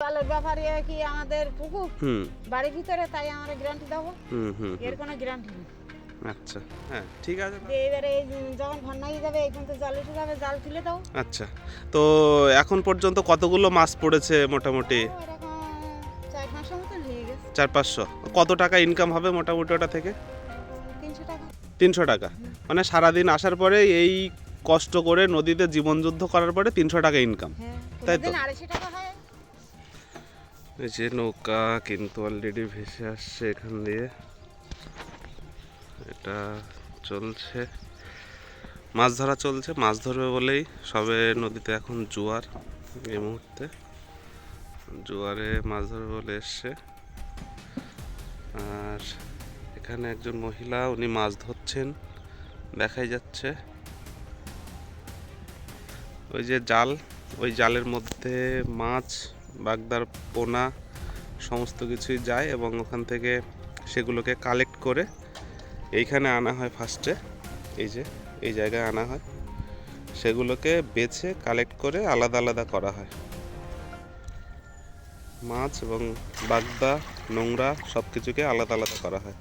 জলের ব্যাপারে কি আমাদের পুকুর বাড়ির ভিতরে, তাই আমরা গ্যারান্টি দেবো। এর কোনো গ্যারান্টি নেই। আচ্ছা, হ্যাঁ ঠিক আছে। এবারে যখন ঘন্নাই যাবে এই পর্যন্ত জল এসে যাবে, জাল তুলে দাও। আচ্ছা, তো এখন পর্যন্ত কতগুলো মাছ পড়েছে মোটামুটি? এরকম 4-500 মতন হয়ে গেছে। 400-500। কত টাকা ইনকাম হবে মোটামুটি ওটা থেকে? 300 টাকা। 300 টাকা, মানে সারাদিন আসার পরে এই কষ্ট করে নদীতে জীবন যুদ্ধ করার পরে 300 টাকা ইনকাম, তাই তো? 250 টাকা হয়। এই যে নৌকা কিন্তু অলরেডি ভেসে আসছে এখান দিয়ে, এটা চলছে, মাছ ধরা চলছে। মাছ ধরবে বলেই সবে নদীতে এখন জোয়ার, এই মুহূর্তে জোয়ারে মাছ ধরবে বলে এসছে। আর এখানে একজন মহিলা, উনি মাছ ধরছেন, দেখাই যাচ্ছে। ওই যে জাল, ওই জালের মধ্যে মাছ, বাগদার পোনা সমস্ত কিছুই যায় এবং ওখান থেকে সেগুলোকে কালেক্ট করে এইখানে আনা হয় ফার্স্টে, এই যে এই জায়গায় আনা হয়, সেগুলোকে বেছে কালেক্ট করে আলাদা আলাদা করা হয়। মাছ এবং বাগদা, নোংরা সব কিছুকে আলাদা আলাদা করা হয়।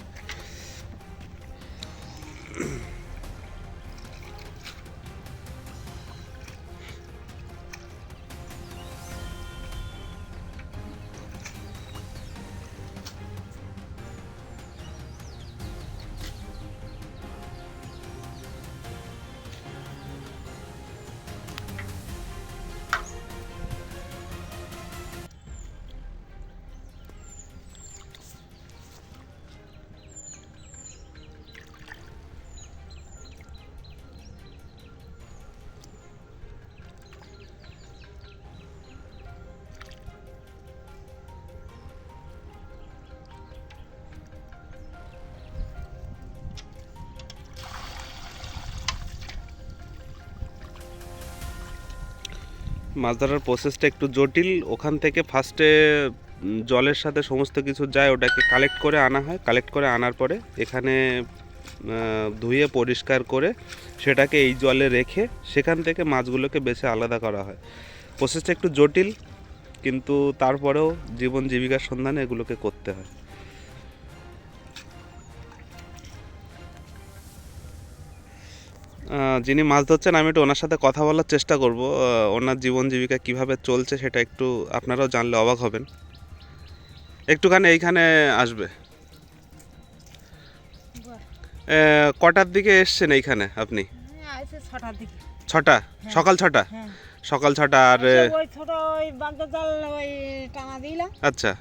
মাছ ধরার প্রসেসটা একটু জটিল। ওখান থেকে ফার্স্টে জলের সাথে সমস্ত কিছু যায়, ওটাকে কালেক্ট করে আনা হয়। কালেক্ট করে আনার পরে এখানে ধুয়ে পরিষ্কার করে সেটাকে এই জলে রেখে সেখান থেকে মাছগুলোকে বেছে আলাদা করা হয়। প্রসেসটা একটু জটিল, কিন্তু তারপরেও জীবন জীবিকার সন্ধানে এগুলোকে করতে হয়। যিনি মাছ ধরছেন, আমি একটু ওনার সাথে কথা বলার চেষ্টা করব। ওনার জীবন জীবিকা কিভাবে চলছে সেটা একটু আপনারাও জানলে অবাক হবেন। একটুখানি এইখানে আসবে। কটার দিকে এসছেন এইখানে আপনি? আইছে 6টার দিকে। 6টা? সকাল 6টা? সকাল 6টা। আর ওই ছোট ওই বাগদা জাল ওই টানা দিলাম। আচ্ছা,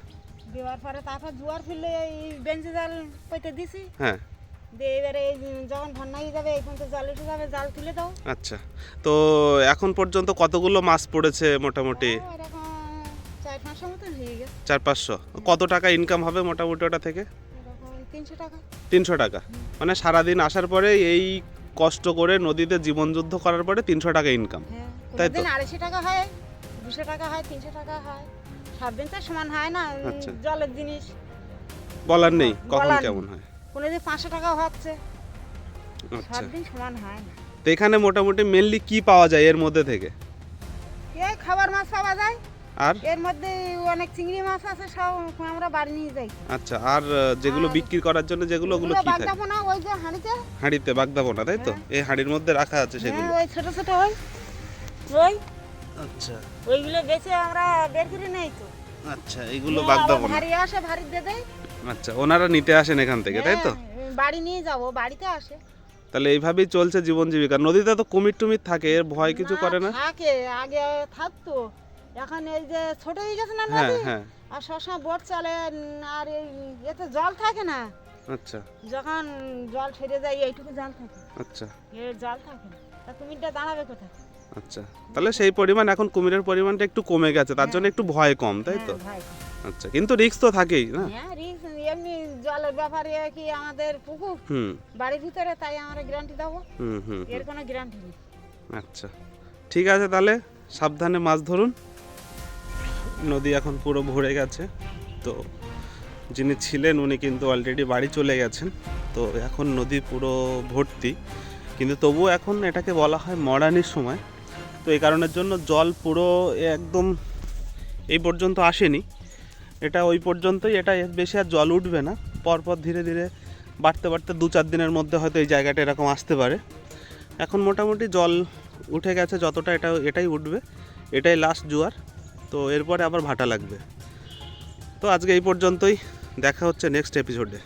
দেওয়ার পরে তারপর জোয়ার ফিরলে এই বেঞ্চি জাল পেতে দিছি। হ্যাঁ। এবারে যখন ঘন্নাই যাবে এই পর্যন্ত জল এসে যাবে, জাল তুলে দাও। আচ্ছা, তো এখন পর্যন্ত কতগুলো মাছ পড়েছে মোটামুটি? এরকম 4-500 মতন হয়ে গেছে। 400-500। কত টাকা ইনকাম হবে মোটামুটি ওটা থেকে? এরকম 300 টাকা। 300 টাকা, মানে সারাদিন আসার পরে এই কষ্ট করে নদীতে জীবন যুদ্ধ করার পরে 300 টাকা ইনকাম, তাই তো? 250 টাকা হয়, 200 টাকা হয়, 300 টাকা হয়। সব দিন তো সমান হয় না। জলের জিনিস বলার নেই কখন কেমন হয়। কোনোদিন 500 টাকাও হচ্ছে, আচ্ছা, সব দিন সমান হয় না। তো এখানে মোটামুটি মেনলি কি পাওয়া যায় এর মধ্যে থেকে? এই খাবার মাছ পাওয়া যায়, আর এর মধ্যে অনেক চিংড়ি মাছ আছে, সব আমরা বাড়ি নিয়ে যাই। আচ্ছা, আর যেগুলো বিক্রি করার জন্য যেগুলো, ওগুলো কি থাকে? বাগদাপোনা ওই যে হাঁড়িতে, হাঁড়িতে বাগদাপোনা, তাই তো? এই হাঁড়ির মধ্যে রাখা আছে সেগুলো? ওই ছোট ছোট ওই ওই আচ্ছা, ওইগুলো বেচে আমরা বের করে নেই তো। আচ্ছা, এইগুলো বাগদাপোনা। ভারী আসে, ভারী দিয়ে দেয়। আচ্ছা, ওনারা নিতে আসেন এখান থেকে, তাই তো? বাড়ি নিয়ে যাব, বাড়িতে আসে। তাহলে এইভাবেই চলছে জীবন জীবিকা। নদীতে তো কুমির টুমির থাকে, এর ভয় কিছু করে না? থাকে, আগে থাকতো, এখন এই যে ছোট হয়ে গেছে না হ্যাঁ, নদী, হ্যাঁ। আর সবসময় বোট চলে, আর এই এতে জল থাকে না। আচ্ছা, যখন জল ছেড়ে যায় এইটুকু জল থাকে, আচ্ছা, এর জল থাকে না, তা কুমিরটা দাঁড়াবে কোথায়? আচ্ছা, তাহলে সেই পরিমাণ এখন কুমিরের পরিমাণটা একটু কমে গেছে, তার জন্য একটু ভয় কম, তাই তো? আচ্ছা, কিন্তু রিস্ক তো থাকেই না? হ্যাঁ, রিস্ক। এমনি জলের ব্যাপারে কি আমাদের পুকুর বাড়ির ভিতরে, তাই আমরা গ্যারান্টি দেবো। এর কোনো গ্যারান্টি নেই। আচ্ছা, ঠিক আছে, তাহলে সাবধানে মাছ ধরুন। নদী এখন পুরো ভরে গেছে, তো যিনি ছিলেন উনি কিন্তু অলরেডি বাড়ি চলে গেছেন। তো এখন নদী পুরো ভর্তি, কিন্তু তবুও এখন এটাকে বলা হয় মড়ানির সময়। তো এই কারণের জন্য জল পুরো একদম এই পর্যন্ত আসেনি, এটা ওই পর্যন্তই, এটা এর বেশি আর জল উঠবে না। পরপর ধীরে ধীরে বাড়তে বাড়তে 2-4 দিনের মধ্যে হয়তো এই জায়গাটা এরকম আসতে পারে। এখন মোটামুটি জল উঠে গেছে যতটা, এটাই উঠবে, এটাই লাস্ট জোয়ার। তো এরপরে আবার ভাটা লাগবে। তো আজকে এই পর্যন্তই, দেখা হচ্ছে নেক্সট এপিসোডে।